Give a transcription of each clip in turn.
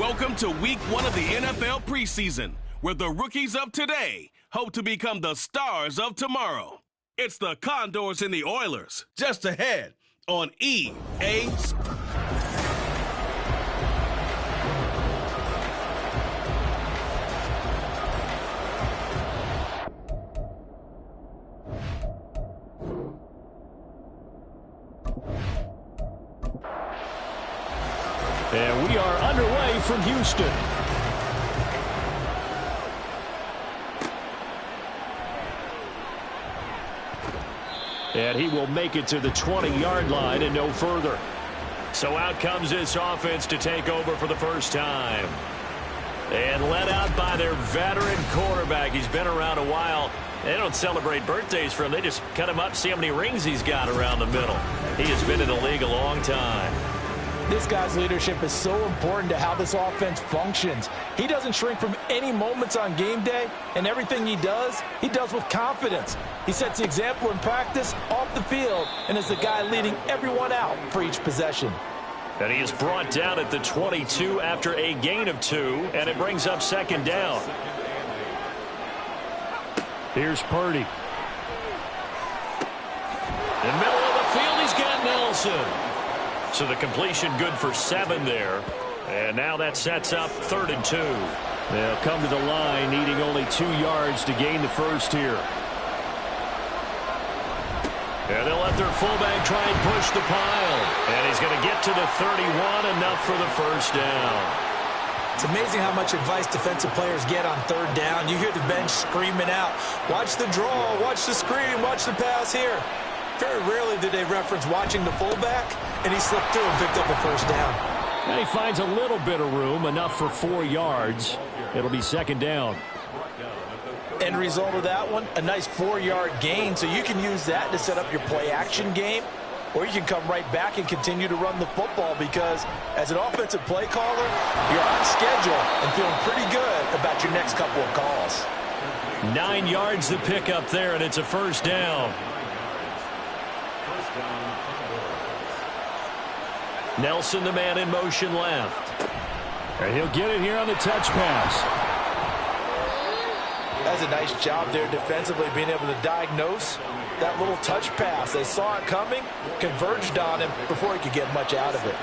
Welcome to week 1 of the NFL preseason, where the rookies of today hope to become the stars of tomorrow. It's the Condors and the Oilers, just ahead on EA Sports. And we are underway from Houston. And he will make it to the 20-yard line and no further. So out comes this offense to take over for the first time. And led out by their veteran quarterback. He's been around a while. They don't celebrate birthdays for him. They just cut him up, see how many rings he's got around the middle. He has been in the league a long time. This guy's leadership is so important to how this offense functions. He doesn't shrink from any moments on game day, and everything he does with confidence. He sets the example in practice, off the field, and is the guy leading everyone out for each possession. And he is brought down at the 22 after a gain of 2, and it brings up second down. Here's Purdy. In the middle of the field, he's got Nelson. So the completion good for 7 there. And now that sets up 3rd and 2. They'll come to the line needing only 2 yards to gain the first here. And they'll let their fullback try and push the pile. And he's going to get to the 31, enough for the first down. It's amazing how much advice defensive players get on 3rd down. You hear the bench screaming out, watch the draw, watch the screen, watch the pass here. Very rarely do they reference watching the fullback, and he slipped through and picked up a first down. And he finds a little bit of room, enough for 4 yards. It'll be second down. End result of that one, a nice 4-yard gain, so you can use that to set up your play-action game, or you can come right back and continue to run the football because as an offensive play caller, you're on schedule and feeling pretty good about your next couple of calls. 9 yards to pick up there, and it's a first down. Nelson, the man in motion left. And he'll get it here on the touch pass. That's a nice job there defensively, being able to diagnose that little touch pass. They saw it coming, converged on him before he could get much out of it.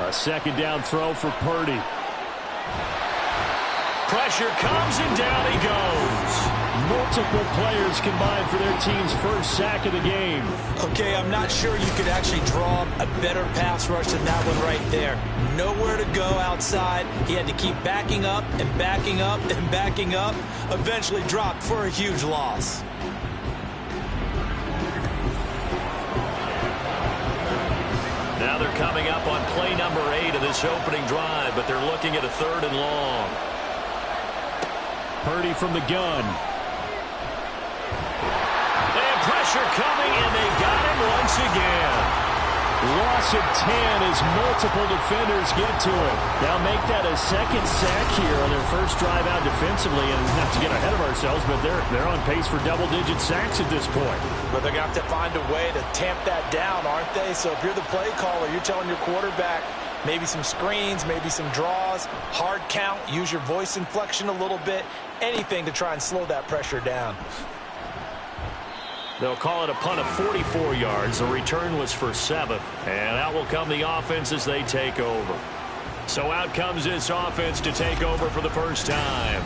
A second down throw for Purdy. Pressure comes and down he goes. Multiple players combined for their team's first sack of the game. Okay, I'm not sure you could actually draw a better pass rush than that one right there. Nowhere to go outside. He had to keep backing up and backing up and backing up. Eventually dropped for a huge loss. Now they're coming up on play number 8 of this opening drive, but they're looking at a 3rd and long. Purdy from the gun. And pressure coming, and they got him once again. Loss of 10 as multiple defenders get to it. They'll make that a second sack here on their first drive out defensively, and not to get ahead of ourselves, but they're on pace for double-digit sacks at this point. But they're going to have to find a way to tamp that down, aren't they? So if you're the play caller, you're telling your quarterback, maybe some screens, maybe some draws, hard count, use your voice inflection a little bit, anything to try and slow that pressure down. They'll call it a punt of 44 yards. The return was for 7. And out will come the offense as they take over. So out comes this offense to take over for the first time.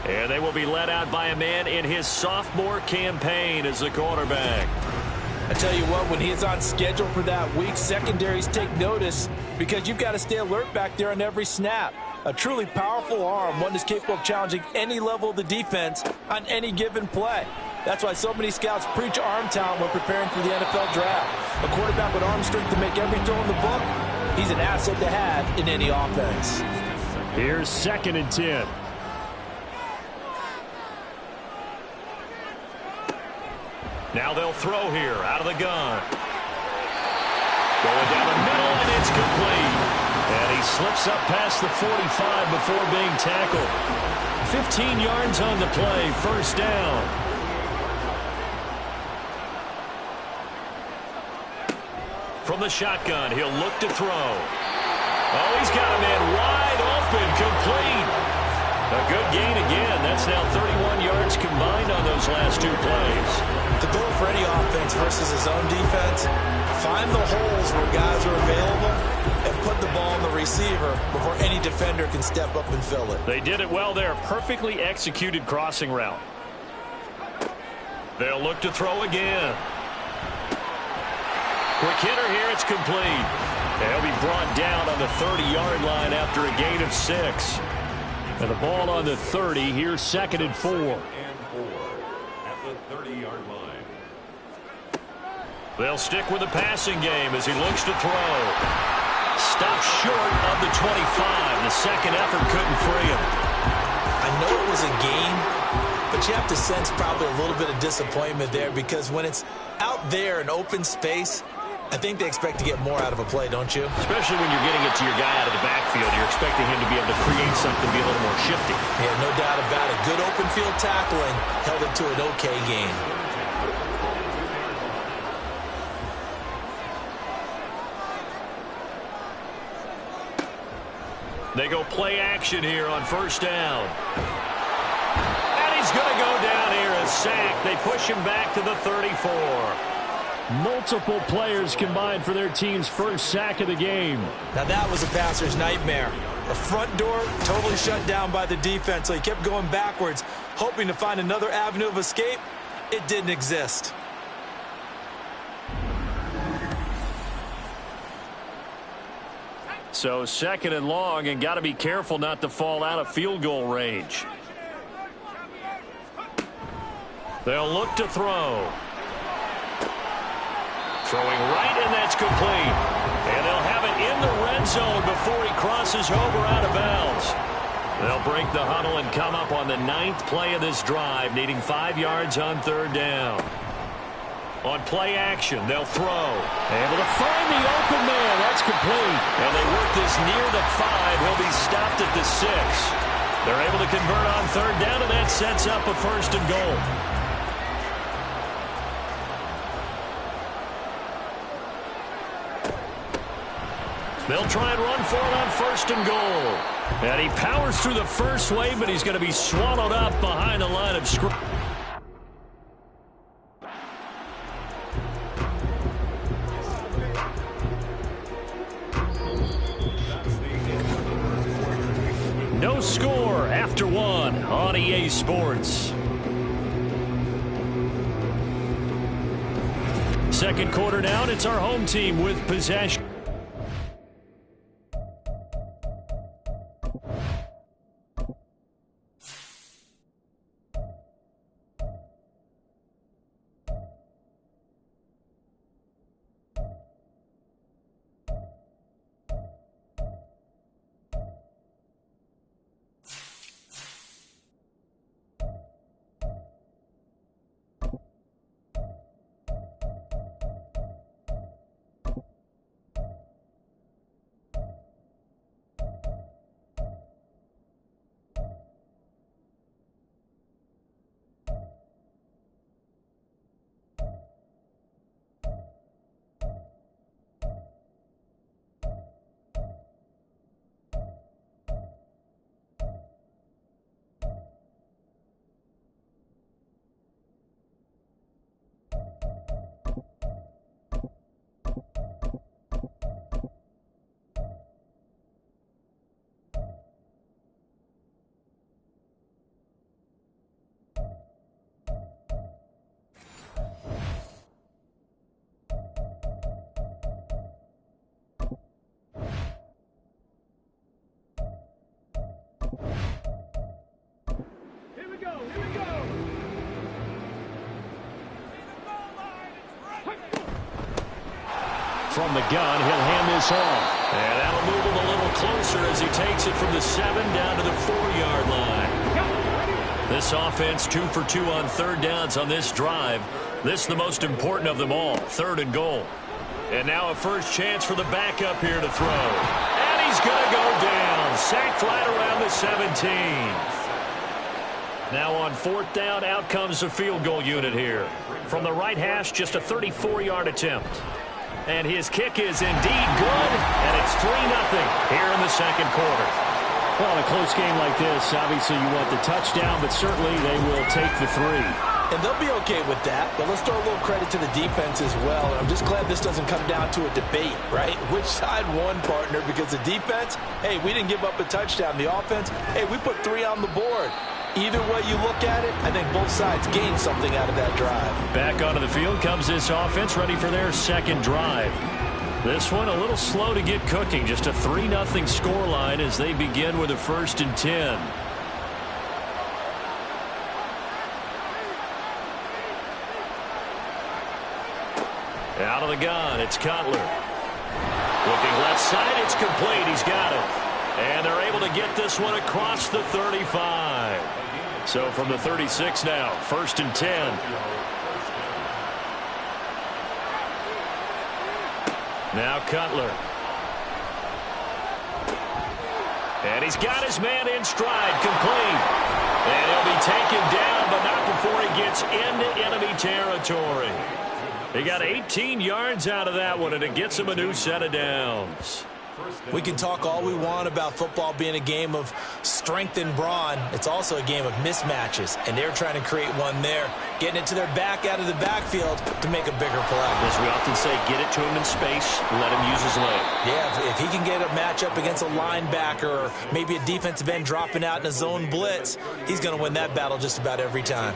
And they will be led out by a man in his sophomore campaign as the quarterback. I tell you what, when he's on schedule for that week, secondaries take notice because you've got to stay alert back there on every snap. A truly powerful arm, one that's capable of challenging any level of the defense on any given play. That's why so many scouts preach arm talent when preparing for the NFL draft. A quarterback with arm strength to make every throw in the book, he's an asset to have in any offense. Here's 2nd and 10. Now they'll throw here out of the gun. Going down the middle, and it's complete. And he slips up past the 45 before being tackled. 15 yards on the play, first down. From the shotgun, he'll look to throw. Oh, he's got a man wide open, complete. A good gain again. That's now 31 yards combined on those last two plays. The goal for any offense versus his own defense, find the holes where guys are available and put the ball on the receiver before any defender can step up and fill it. They did it well there. Perfectly executed crossing route. They'll look to throw again. Quick hitter here. It's complete. They'll be brought down on the 30-yard line after a gain of 6. And the ball on the 30. Here's 2nd and 4. At the 30-yard line. They'll stick with the passing game as he looks to throw. Stopped short of the 25. The second effort couldn't free him. I know it was a gain, but you have to sense probably a little bit of disappointment there because when it's out there in open space, I think they expect to get more out of a play, don't you? Especially when you're getting it to your guy out of the backfield. You're expecting him to be able to create something, be a little more shifty. Yeah, no doubt about it. Good open field tackling held it to an okay gain. They go play action here on 1st down. And he's going to go down here, a sack. They push him back to the 34. Multiple players combined for their team's first sack of the game. Now that was a passer's nightmare. The front door totally shut down by the defense, so he kept going backwards, hoping to find another avenue of escape. It didn't exist. So 2nd and long, and got to be careful not to fall out of field goal range. They'll look to throw. Throwing right, and that's complete. And they'll have it in the red zone before he crosses over out of bounds. They'll break the huddle and come up on the 9th play of this drive, needing 5 yards on 3rd down. On play action, they'll throw. Able to find the open man. That's complete. And they work this near the 5. He'll be stopped at the 6. They're able to convert on 3rd down, and that sets up a 1st and goal. They'll try and run for it on 1st and goal. And he powers through the first wave, but he's going to be swallowed up behind the line of scrimmage. No score after 1 on EA Sports. 2nd quarter down. It's our home team with possession. From the gun, he'll hand this off. And that'll move him a little closer as he takes it from the 7 down to the 4-yard line. This offense 2 for 2 on 3rd downs on this drive. This is the most important of them all, 3rd and goal. And now a first chance for the backup here to throw. And he's going to go down. Sacked right around the 17. Now on 4th down, out comes the field goal unit here. From the right hash, just a 34-yard attempt. And his kick is indeed good, and it's 3-0 here in the second quarter. Well, in a close game like this, obviously you want the touchdown, but certainly they will take the 3. And they'll be okay with that, but let's throw a little credit to the defense as well. And I'm just glad this doesn't come down to a debate, right? Which side won, partner? Because the defense, hey, we didn't give up a touchdown. The offense, hey, we put 3 on the board. Either way you look at it, I think both sides gained something out of that drive. Back onto the field comes this offense, ready for their second drive. This one a little slow to get cooking. Just a 3-0 scoreline as they begin with a 1st and 10. Out of the gun, it's Cutler. Looking left side, it's complete. He's got it. And they're able to get this one across the 35. So from the 36 now, 1st and 10. Now Cutler. And he's got his man in stride, complete. And he'll be taken down, but not before he gets into enemy territory. He got 18 yards out of that one, and it gets him a new set of downs. We can talk all we want about football being a game of strength and brawn. It's also a game of mismatches, and they're trying to create one there, getting it to their back out of the backfield to make a bigger play. As we often say, get it to him in space, let him use his leg. Yeah, if he can get a matchup against a linebacker or maybe a defensive end dropping out in a zone blitz, he's going to win that battle just about every time.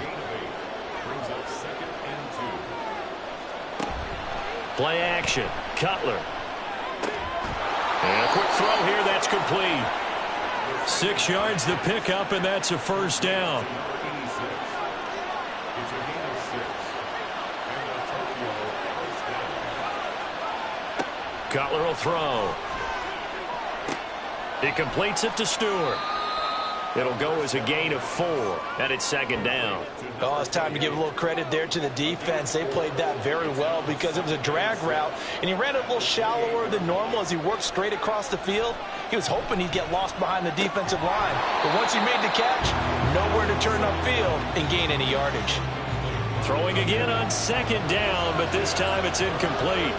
Play action, Cutler. And a quick throw here, that's complete. 6 yards the pickup, and that's a 1st down. Cutler will throw. He completes it to Stewart. It'll go as a gain of 4, and it's 2nd down. Oh, it's time to give a little credit there to the defense. They played that very well because it was a drag route, and he ran it a little shallower than normal as he worked straight across the field. He was hoping he'd get lost behind the defensive line, but once he made the catch, nowhere to turn upfield and gain any yardage. Throwing again on 2nd down, but this time it's incomplete.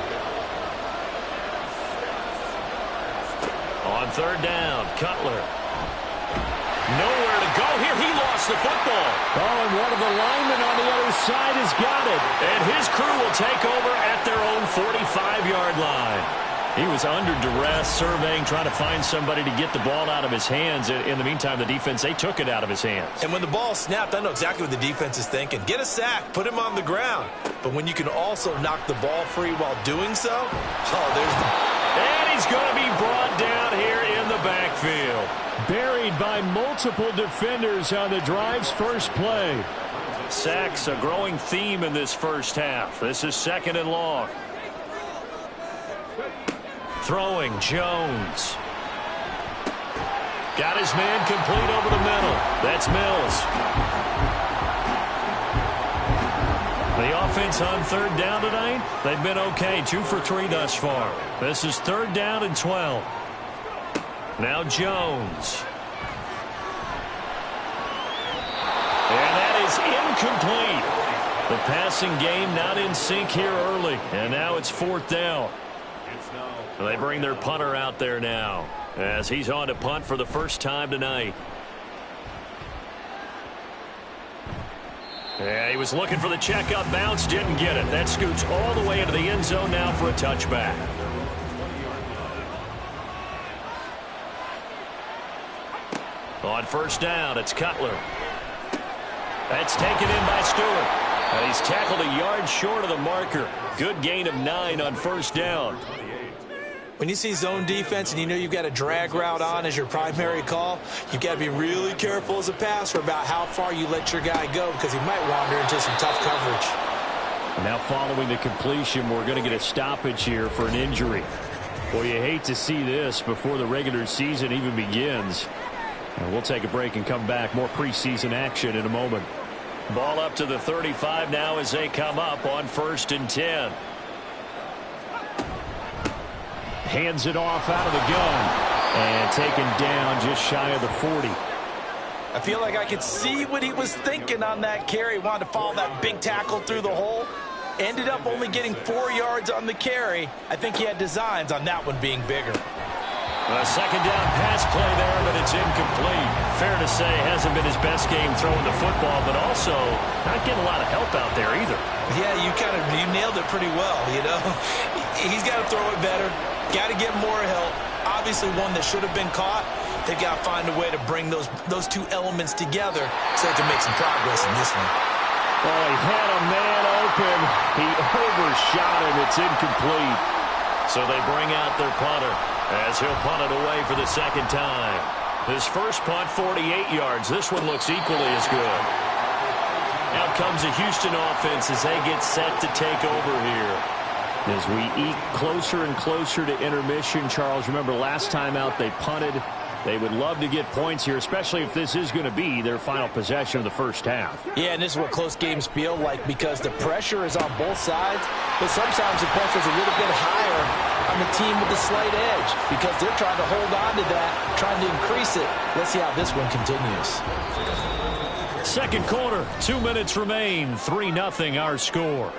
On 3rd down, Cutler. Nowhere to go here. He lost the football. Oh, and one of the linemen on the other side has got it. And his crew will take over at their own 45-yard line. He was under duress, surveying, trying to find somebody to get the ball out of his hands. In the meantime, the defense, they took it out of his hands. And when the ball snapped, I know exactly what the defense is thinking. Get a sack, put him on the ground. But when you can also knock the ball free while doing so, oh, there's the... And he's going to be brought down here in the backfield. Buried by multiple defenders on the drive's first play. Sacks, a growing theme in this first half. This is 2nd and long. Throwing, Jones. Got his man complete over the middle. That's Mills. The offense on 3rd down tonight, they've been okay. 2 for 3 thus far. This is 3rd down and 12. Now Jones. And that is incomplete. The passing game not in sync here early. And now it's 4th down. They bring their punter out there now as he's on to punt for the first time tonight. Yeah, he was looking for the checkup bounce, didn't get it. That scoots all the way into the end zone now for a touchback. On 1st down, it's Cutler. That's taken in by Stewart. And he's tackled a yard short of the marker. Good gain of 9 on 1st down. When you see zone defense and you know you've got a drag route on as your primary call, you've got to be really careful as a passer about how far you let your guy go because he might wander into some tough coverage. Now following the completion, we're going to get a stoppage here for an injury. Well, you hate to see this before the regular season even begins. We'll take a break and come back. More preseason action in a moment. Ball up to the 35 now as they come up on 1st and 10. Hands it off out of the gun. And taken down just shy of the 40. I feel like I could see what he was thinking on that carry. He wanted to follow that big tackle through the hole. Ended up only getting 4 yards on the carry. I think he had designs on that one being bigger. A second down pass play there, but it's incomplete. Fair to say, hasn't been his best game throwing the football, but also not getting a lot of help out there either. Yeah, you nailed it pretty well, you know. He's got to throw it better. Got to get more help. Obviously one that should have been caught. They've got to find a way to bring those two elements together so they can make some progress in this one. Oh, he had a man open. He overshot him. It's incomplete. So they bring out their punter as he'll punt it away for the second time. His first punt, 48 yards. This one looks equally as good. Out comes the Houston offense as they get set to take over here. As we eke closer and closer to intermission, Charles, remember last time out they punted. They would love to get points here, especially if this is going to be their final possession of the first half. Yeah, and this is what close games feel like because the pressure is on both sides, but sometimes the pressure is a little bit higher on the team with the slight edge because they're trying to hold on to that, trying to increase it. Let's see how this one continues. Second quarter, 2 minutes remain, 3-0 our score.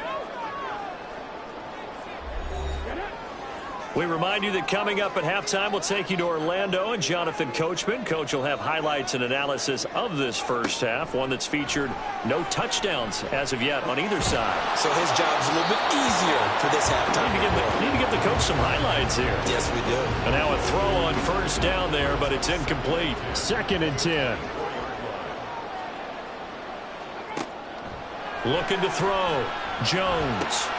We remind you that coming up at halftime, we'll take you to Orlando and Jonathan Coachman. Coach will have highlights and analysis of this first half, one that's featured no touchdowns as of yet on either side. So his job's a little bit easier for this halftime. Need to give the coach some highlights here. Yes, we do. And now a throw on first down there, but it's incomplete. 2nd and 10. Looking to throw. Jones.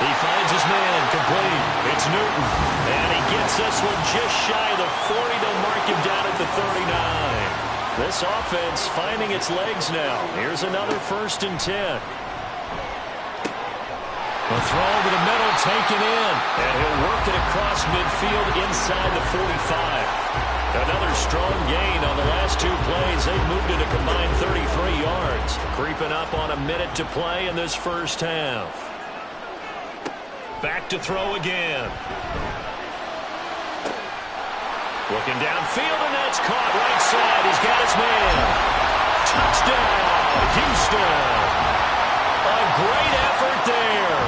He finds his man, complete. It's Newton. And he gets this one just shy of the 40. They'll mark him down at the 39. This offense finding its legs now. Here's another 1st and 10. A throw over the middle, taken in. And he'll work it across midfield inside the 45. Another strong gain on the last 2 plays. They've moved it a combined 33 yards. Creeping up on a minute to play in this first half. Back to throw again. Looking downfield, and that's caught right side. He's got his man. Touchdown, Houston. A great effort there.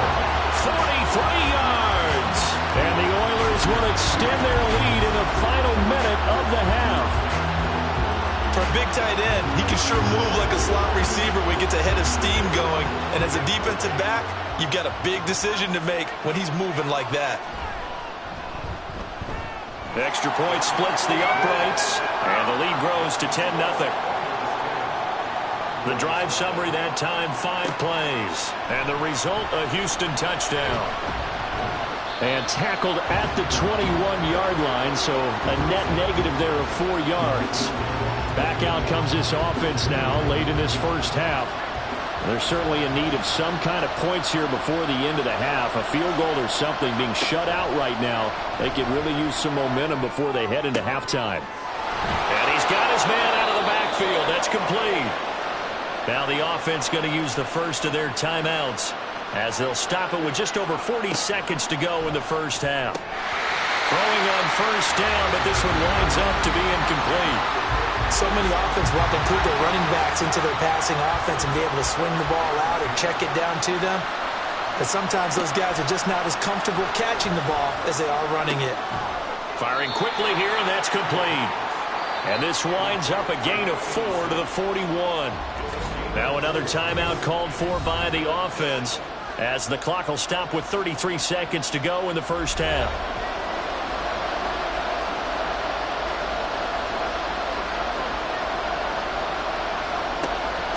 43 yards. And the Oilers will extend their lead in the final minute of the half. For a big tight end, he can sure move like a slot receiver when he gets a head of steam going. And as a defensive back, you've got a big decision to make when he's moving like that. The extra point splits the uprights, and the lead grows to 10-0. The drive summary that time, 5 plays. And the result, a Houston touchdown. And tackled at the 21-yard line, so a net negative there of 4 yards. Back out comes this offense now late in this first half. They're certainly in need of some kind of points here before the end of the half. A field goal or something being shut out right now. They could really use some momentum before they head into halftime. And he's got his man out of the backfield. That's complete. Now the offense going to use the first of their timeouts as they'll stop it with just over 40 seconds to go in the first half. Throwing on first down, but this one winds up to be incomplete. So many offenses want to include their running backs into their passing offense and be able to swing the ball out or check it down to them. But sometimes those guys are just not as comfortable catching the ball as they are running it. Firing quickly here, and that's complete. And this winds up a gain of 4 to the 41. Now another timeout called for by the offense as the clock will stop with 33 seconds to go in the first half.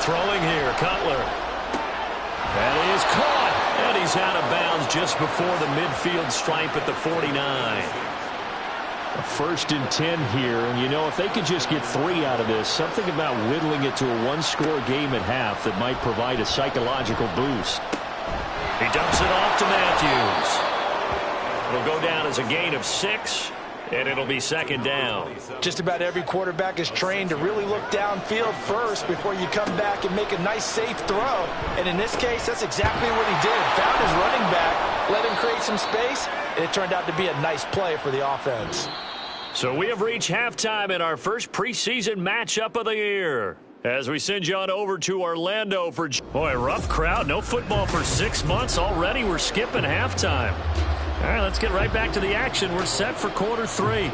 Throwing here, Cutler. That is caught, and he's out of bounds just before the midfield stripe at the 49. A 1st and 10 here, and you know, if they could just get 3 out of this, something about whittling it to a 1-score game at half that might provide a psychological boost. He dumps it off to Matthews. It'll go down as a gain of 6. And it'll be second down. Just about every quarterback is trained to really look downfield first before you come back and make a nice, safe throw. And in this case, that's exactly what he did. Found his running back, let him create some space, and it turned out to be a nice play for the offense. So we have reached halftime in our first preseason matchup of the year. As we send you on over to Orlando for... Boy, rough crowd. No football for 6 months already. We're skipping halftime. All right, let's get right back to the action. We're set for quarter 3.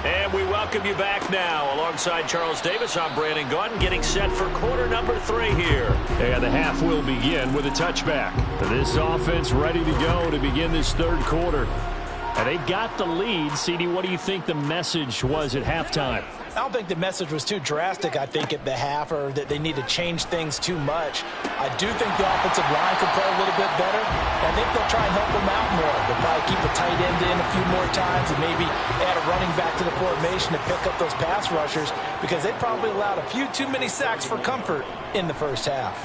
And we welcome you back now. Alongside Charles Davis, I'm Brandon Gaudin, getting set for quarter number 3 here. And the half will begin with a touchback. This offense ready to go to begin this third quarter. And they've got the lead. CD, what do you think the message was at halftime? I don't think the message was too drastic, I think, at the half, or that they need to change things too much. I do think the offensive line could play a little bit better. I think they'll try and help them out more. They'll probably keep a tight end in a few more times and maybe add a running back to the formation to pick up those pass rushers, because they probably allowed a few too many sacks for comfort in the first half.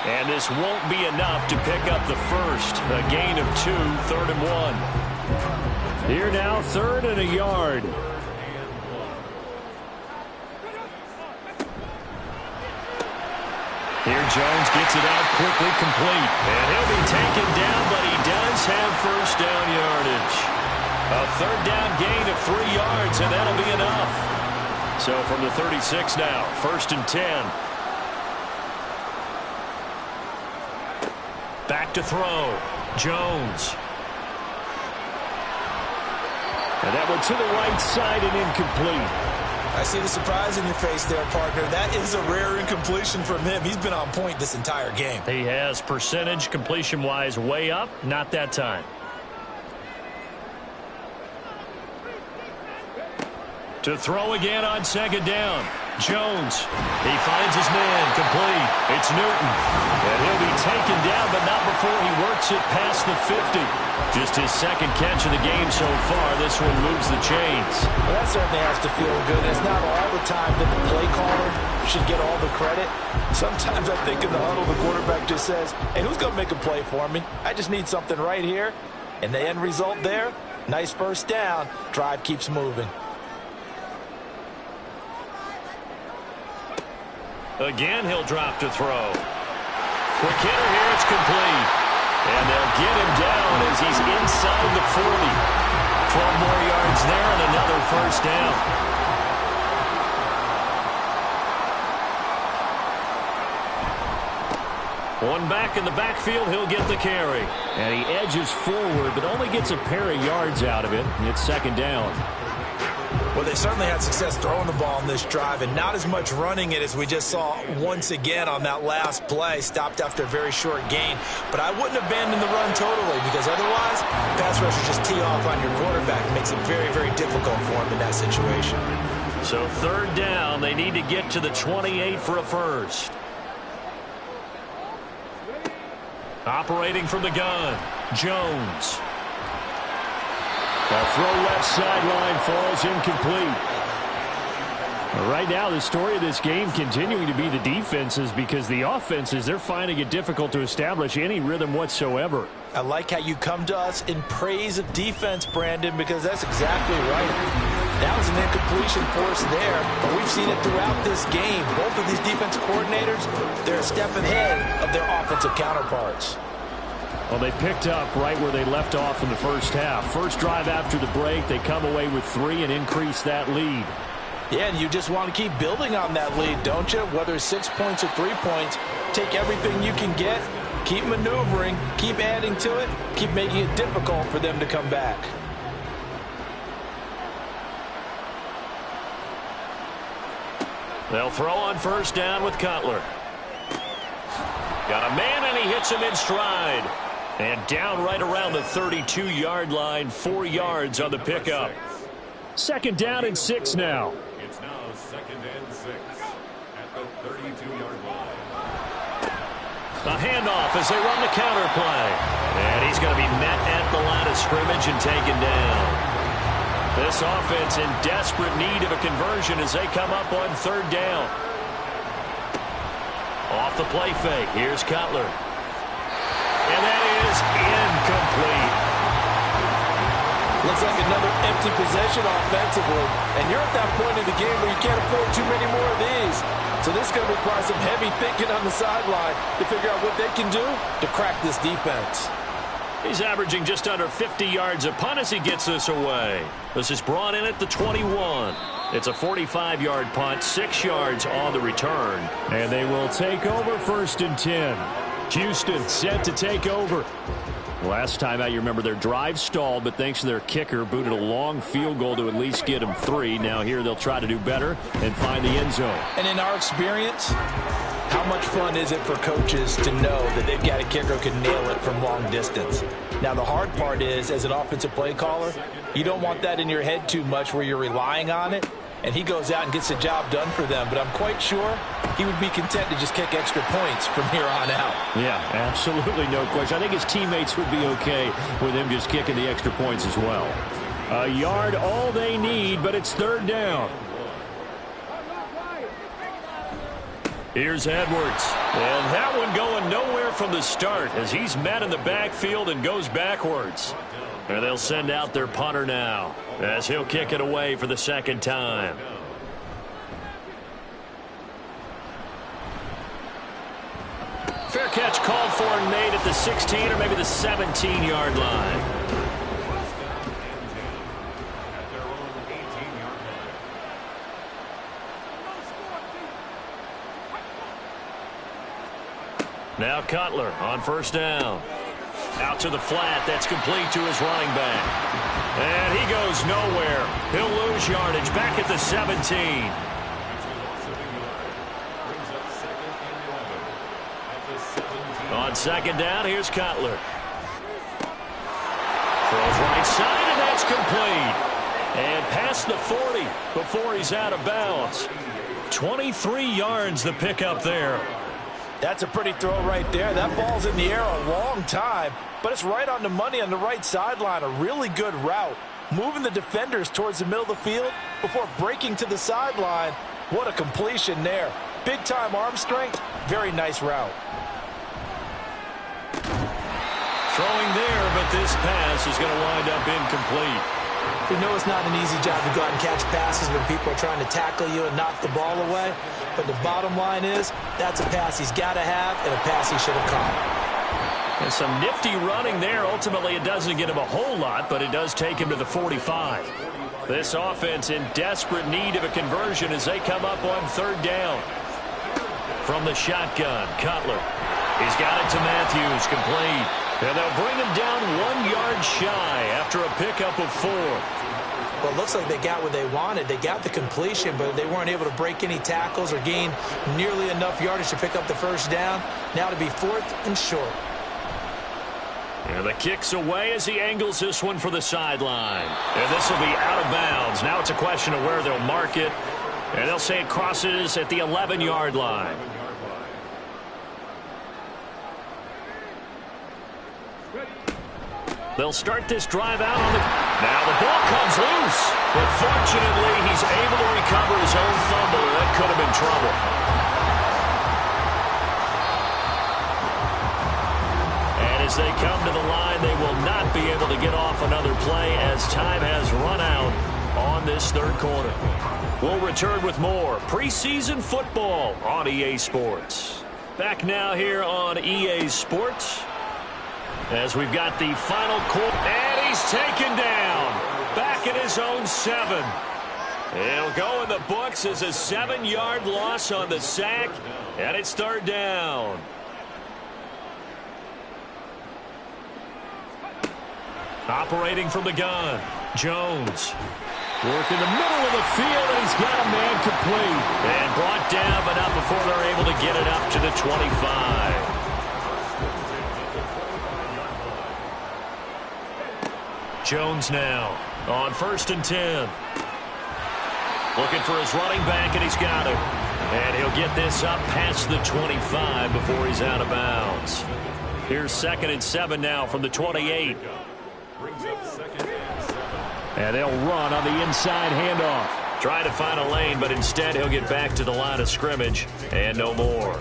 And this won't be enough to pick up the first. A gain of 2, 3rd and 1. Here now, 3rd and a yard. Here Jones gets it out quickly, complete. And he'll be taken down, but he does have first down yardage. A 3rd down gain of 3 yards, and that'll be enough. So from the 36 now, 1st and 10. Back to throw. Jones. And that one to the right side and incomplete. I see the surprise in your face there, partner. That is a rare incompletion from him. He's been on point this entire game. He has percentage completion-wise way up. Not that time. To throw again on 2nd down. Jones. He finds his man. Complete. It's Newton. And he'll be taken down, but not before he works it past the 50. Just his 2nd catch of the game so far. This one moves the chains. Well, that certainly has to feel good. It's not all the time that the play caller should get all the credit. Sometimes I think in the huddle, the quarterback just says, hey, who's going to make a play for me? I just need something right here. And the end result there, nice first down. Drive keeps moving. Again, he'll drop to throw. Quick hitter here, it's complete. And they'll get him down as he's inside the 40. 12 more yards there and another first down. One back in the backfield, he'll get the carry. And he edges forward, but only gets a pair of yards out of it. It's 2nd down. Well, they certainly had success throwing the ball in this drive, and not as much running it as we just saw once again on that last play. Stopped after a very short gain. But I wouldn't abandon the run totally, because otherwise, pass rushers just tee off on your quarterback. It makes it very, very difficult for him in that situation. So 3rd down, they need to get to the 28 for a first. Operating from the gun, Jones. A throw left sideline falls incomplete. Right now, the story of this game continuing to be the defenses, because the offenses, they're finding it difficult to establish any rhythm whatsoever. I like how you come to us in praise of defense, Brandon, because that's exactly right. That was an incompletion force there, but we've seen it throughout this game. Both of these defensive coordinators, they're a step ahead of their offensive counterparts. Well, they picked up right where they left off in the first half. First drive after the break, they come away with 3 and increase that lead. Yeah, and you just want to keep building on that lead, don't you? Whether it's 6 points or 3 points, take everything you can get, keep maneuvering, keep adding to it, keep making it difficult for them to come back. They'll throw on first down with Cutler. Got a man, and he hits him in stride. And down right around the 32-yard line, 4 yards on the pickup. 2nd down and 6 now. It's now 2nd and 6 at the 32-yard line. A handoff as they run the counter play. And he's going to be met at the line of scrimmage and taken down. This offense in desperate need of a conversion as they come up on 3rd down. Off the play fake. Here's Cutler. And that is incomplete. Looks like another empty possession offensively. And you're at that point in the game where you can't afford too many more of these. So this is going to require some heavy thinking on the sideline to figure out what they can do to crack this defense. He's averaging just under 50 yards a punt as he gets this away. This is brought in at the 21. It's a 45-yard punt, 6 yards on the return. And they will take over 1st and 10. Houston set to take over. Last time out, you remember their drive stalled, but thanks to their kicker, booted a long field goal to at least get them 3. Now here they'll try to do better and find the end zone. And in our experience, how much fun is it for coaches to know that they've got a kicker who can nail it from long distance? Now, the hard part is, as an offensive play caller, you don't want that in your head too much where you're relying on it, and he goes out and gets the job done for them. But I'm quite sure he would be content to just kick extra points from here on out. Yeah, absolutely no question. I think his teammates would be okay with him just kicking the extra points as well. A yard all they need, but it's 3rd down. Here's Edwards. And that one going nowhere from the start as he's met in the backfield and goes backwards. And they'll send out their punter now as he'll kick it away for the 2nd time. Fair catch called for and made at the 16 or maybe the 17-yard line. Now Cutler on 1st down. Out to the flat. That's complete to his running back. And he goes nowhere. He'll lose yardage back at the 17. On 2nd down, here's Cutler. Throws right side, and that's complete. And past the 40 before he's out of bounds. 23 yards the pickup there. That's a pretty throw right there. That ball's in the air a long time, but it's right on the money on the right sideline. A really good route. Moving the defenders towards the middle of the field before breaking to the sideline. What a completion there. Big-time arm strength. Very nice route. Throwing there, but this pass is going to wind up incomplete. We know it's not an easy job to go out and catch passes when people are trying to tackle you and knock the ball away. But the bottom line is, that's a pass he's got to have and a pass he should have caught. And some nifty running there. Ultimately, it doesn't get him a whole lot, but it does take him to the 45. This offense in desperate need of a conversion as they come up on 3rd down. From the shotgun, Cutler. He's got it to Matthews, complete. And they'll bring him down 1 yard shy after a pickup of 4. Well, it looks like they got what they wanted. They got the completion, but they weren't able to break any tackles or gain nearly enough yardage to pick up the 1st down. Now to be 4th and short. And the kick's away as he angles this one for the sideline. And this will be out of bounds. Now it's a question of where they'll mark it. And they'll say it crosses at the 11-yard line. They'll start this drive out on the... Now the ball comes loose. But fortunately, he's able to recover his own fumble. That could have been trouble. And as they come to the line, they will not be able to get off another play as time has run out on this 3rd quarter. We'll return with more preseason football on EA Sports. Back now here on EA Sports. As we've got the final quarter, and he's taken down back at his own 7. It'll go in the books as a 7-yard loss on the sack, and it's 3rd down. Operating from the gun, Jones. Working the middle of the field, and he's got a man complete. And brought down, but not before they're able to get it up to the 25. Jones now on 1st and 10. Looking for his running back, and he's got it. And he'll get this up past the 25 before he's out of bounds. Here's 2nd and 7 now from the 28. And they'll run on the inside handoff. Trying to find a lane, but instead he'll get back to the line of scrimmage and no more.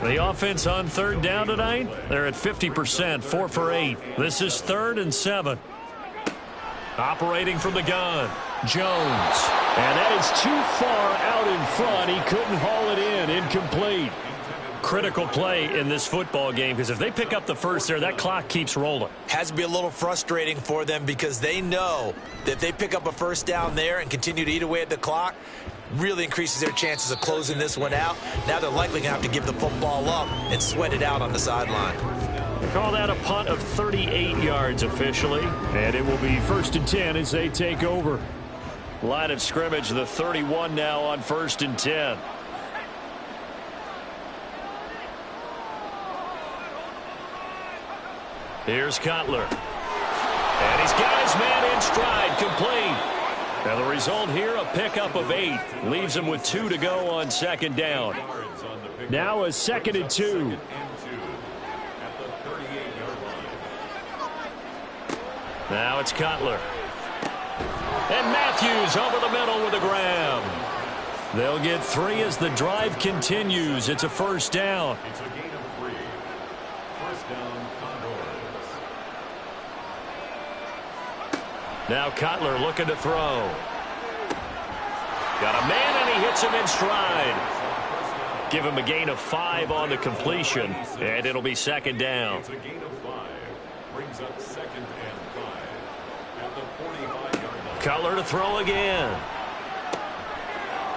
The offense on 3rd down tonight, they're at 50%, 4 for 8. This is 3rd and 7. Operating from the gun, Jones. And that is too far out in front. He couldn't haul it in. Incomplete. critical play in this football game, because if they pick up the first there, that clock keeps rolling. Has to be a little frustrating for them because they know that if they pick up a first down there and continue to eat away at the clock, really increases their chances of closing this one out. Now they're likely going to have to give the football up and sweat it out on the sideline. Call that a punt of 38 yards officially, and it will be 1st and 10 as they take over. Line of scrimmage, the 31 now on 1st and 10. Here's Cutler. And he's got his man in stride, complete. Now the result here, a pickup of 8. Leaves him with 2 to go on 2nd down. Now a 2nd and 2. Now it's Cutler. And Matthews over the middle with a grab. They'll get 3 as the drive continues. It's a 1st down. It's a gain of 3. 1st down, Condors. Now Cutler looking to throw. Got a man, and he hits him in stride. Give him a gain of 5 on the completion, and it'll be 2nd down. It's a gain of 5. Brings up 2nd and 5 at the 45-yard line. Cutler to throw again.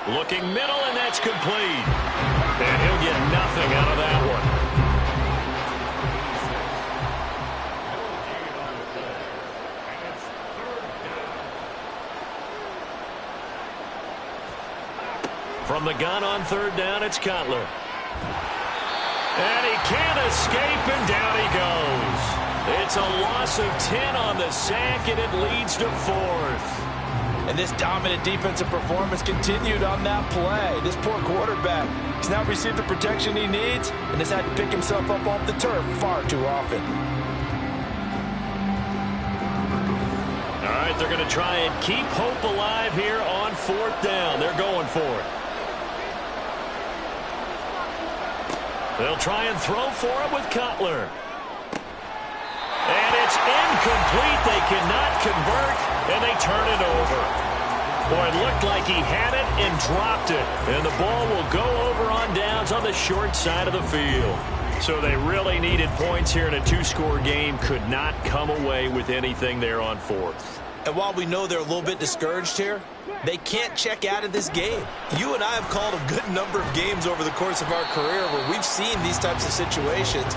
Looking middle, and that's complete. And he'll get nothing out of that one. From the gun on 3rd down, it's Cutler. And he can't escape, and down he goes. It's a loss of 10 on the sack, and it leads to 4th. And this dominant defensive performance continued on that play. This poor quarterback has now received the protection he needs and has had to pick himself up off the turf far too often. All right, they're going to try and keep hope alive here on 4th down. They're going for it. They'll try and throw for it with Cutler. And it's incomplete. They cannot convert, and they turn it over. Boy, it looked like he had it and dropped it. And the ball will go over on downs on the short side of the field. So they really needed points here in a 2-score game. Could not come away with anything there on 4th. And while we know they're a little bit discouraged here, they can't check out of this game. You and I have called a good number of games over the course of our career where we've seen these types of situations.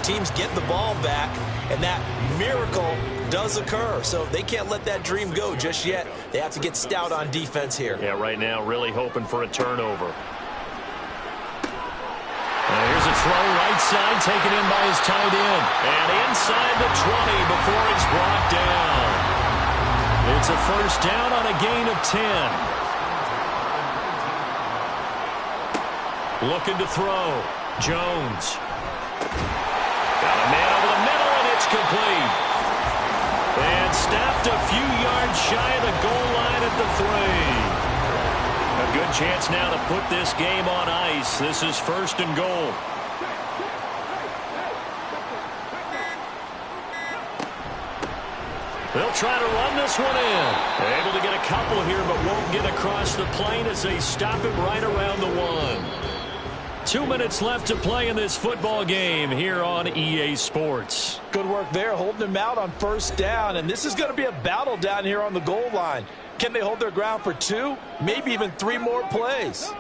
Teams get the ball back, and that miracle does occur. So they can't let that dream go just yet. They have to get stout on defense here. Yeah, right now really hoping for a turnover. Here's a throw right side, taken in by his tight end. And inside the 20 before he's brought down. It's a 1st down on a gain of 10. Looking to throw. Jones. Got a man over the middle, and it's complete. And stopped a few yards shy of the goal line at the 3. A good chance now to put this game on ice. This is 1st and goal. They'll try to run this one in. Able to get a couple here, but won't get across the plane as they stop it right around the 1. 2 minutes left to play in this football game here on EA Sports. Good work there, holding them out on 1st down, and this is going to be a battle down here on the goal line. Can they hold their ground for 2, maybe even 3 more plays?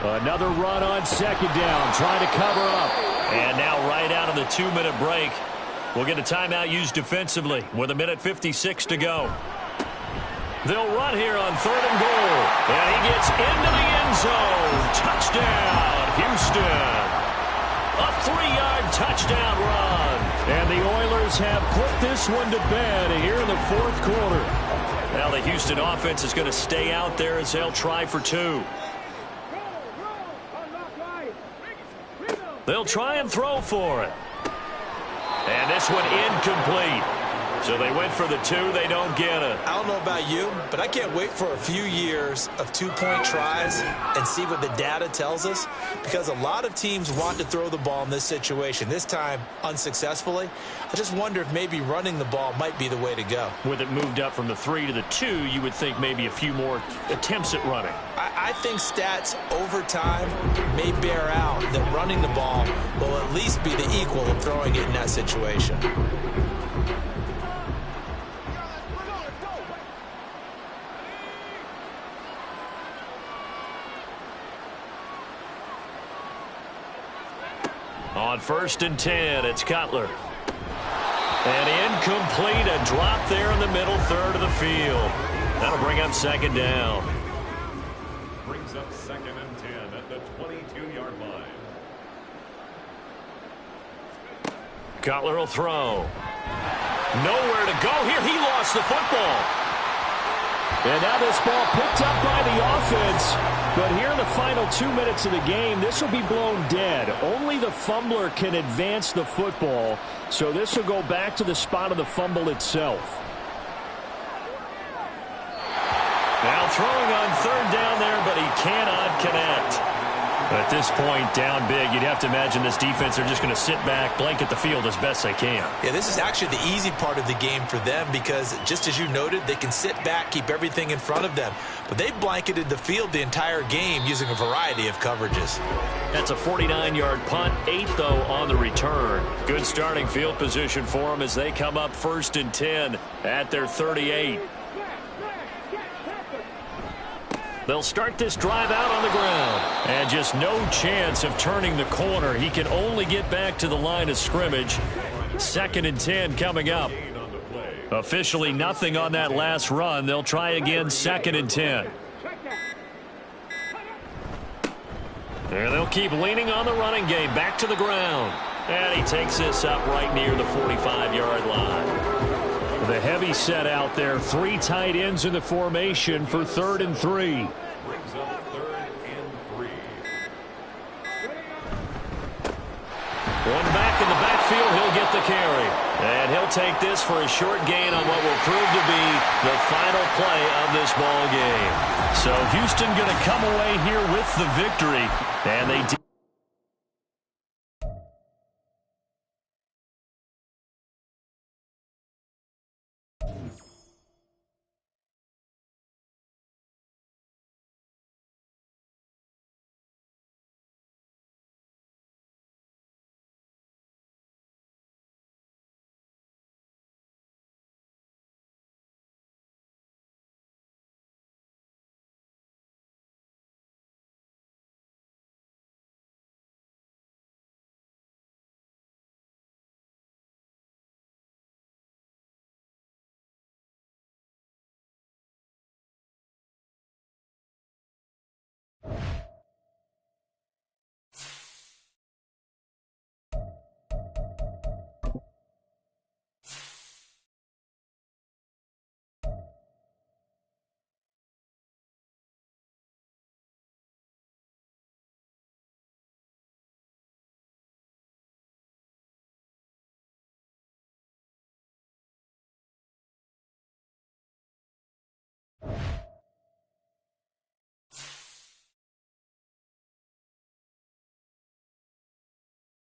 Another run on 2nd down, trying to cover up. And now right out of the 2-minute break, we'll get a timeout used defensively with 1:56 to go. They'll run here on 3rd and goal. And he gets into the end zone. Touchdown, Houston. A 3-yard touchdown run. And the Oilers have put this one to bed here in the 4th quarter. Now the Houston offense is going to stay out there as they'll try for 2. They'll try and throw for it. And this one incomplete. So they went for the 2. They don't get it. I don't know about you, but I can't wait for a few years of 2-point tries and see what the data tells us, because a lot of teams want to throw the ball in this situation. This time, unsuccessfully. I just wonder if maybe running the ball might be the way to go. With it moved up from the 3 to the 2, you would think maybe a few more attempts at running. I think stats over time may bear out that running the ball will at least be the equal of throwing it in that situation. On 1st and 10, it's Cutler. And incomplete, a drop there in the middle third of the field. That'll bring up 2nd down. Brings up 2nd and 10 at the 22-yard line. Cutler will throw. Nowhere to go here. He lost the football. And now this ball picked up by the offense. But here in the final 2 minutes of the game, this will be blown dead. Only the fumbler can advance the football. So this will go back to the spot of the fumble itself. Now throwing on 3rd down there, but he cannot connect. At this point, down big, you'd have to imagine this defense are just going to sit back, blanket the field as best they can. Yeah, this is actually the easy part of the game for them because, just as you noted, they can sit back, keep everything in front of them. But they blanketed the field the entire game using a variety of coverages. That's a 49-yard punt, 8, though, on the return. Good starting field position for them as they come up 1st and 10 at their 38. They'll start this drive out on the ground. And just no chance of turning the corner. He can only get back to the line of scrimmage. 2nd and 10 coming up. Officially nothing on that last run. They'll try again 2nd and 10. And they'll keep leaning on the running game. Back to the ground. And he takes this up right near the 45-yard line. The heavy set out there. 3 tight ends in the formation for 3rd and 3. Brings up 3rd and 3. One back in the backfield. He'll get the carry. And he'll take this for a short gain on what will prove to be the final play of this ball game. So Houston going to come away here with the victory. And they did.